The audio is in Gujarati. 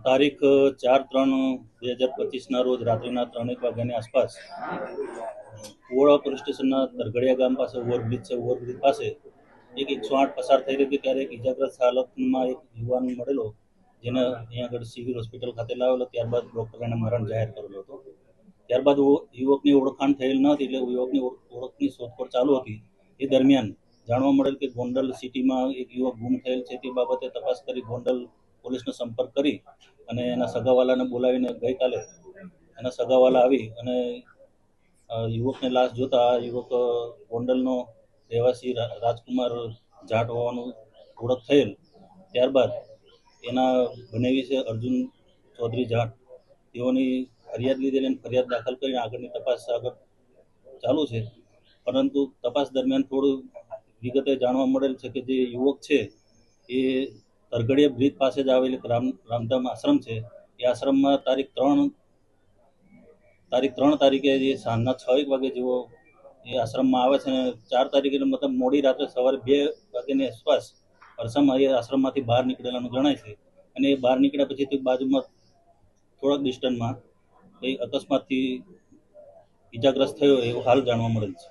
તારીખ 4/3/2025ના રોજ રાત્રિના 3:00 વાગ્યાની આસપાસ કુવાડા પોલીસ સ્ટેશનના તરઘડિયા ગામ પાસે ઓવરબ્રિજ છે. ઓવરબ્રિજ પાસે એક 108 પસાર થઈ રહી હતી ત્યારે એક ઇજાગ્રસ્ત હાલતમાં એક યુવાન મળેલો, જેને અહીંયા આગળ સિવિલ હોસ્પિટલ ખાતે લાવેલો. ત્યારબાદ ડૉક્ટરે એને મરણ જાહેર કરેલો હતો. ત્યારબાદ યુવકની ઓળખાણ થયેલ ન હતી, એટલે યુવકની ઓળખની શોધખોળ ચાલુ હતી. એ દરમિયાન જાણવા મળેલ કે ગોંડલ સિટીમાં એક યુવક ગુમ થયેલ છે. તે બાબતે તપાસ કરી ગોંડલ પોલીસનો સંપર્ક કરી અને એના સગાવાલાને બોલાવીને ગઈકાલે એના સગાવાલા આવી અને યુવકને લાશ જોતા આ યુવક ગોંડલનો રહેવાસી રાજકુમાર જાટ હોવાનું ઓળખ થયેલ. ત્યારબાદ એના બનેવી છે અર્જુન ચૌધરી જાટ, તેઓની ફરિયાદ લીધેલી અને ફરિયાદ દાખલ કરીને આગળની તપાસ આગળ ચાલુ છે. પરંતુ તપાસ દરમિયાન થોડું વિગતે જાણવા મળેલ છે કે જે યુવક છે એ તરઘડિયા બ્રિજ પાસે જ આવેલ રામધામ આશ્રમ છે. એ આશ્રમમાં તારીખ 3 તારીખે જે સાંજના 6 વાગે જેવો એ આશ્રમમાં આવે છે અને 4 તારીખે મતલબ મોડી રાત્રે સવારે 2 વાગ્યાની આસપાસ અરસામાં એ આશ્રમમાંથી બહાર નીકળેલાનું જણાય છે. અને એ બહાર નીકળ્યા પછી તે બાજુમાં થોડાક ડિસ્ટન્સમાં કંઈ અકસ્માતથી ઇજાગ્રસ્ત થયો એવું હાલ જાણવા મળેલ છે.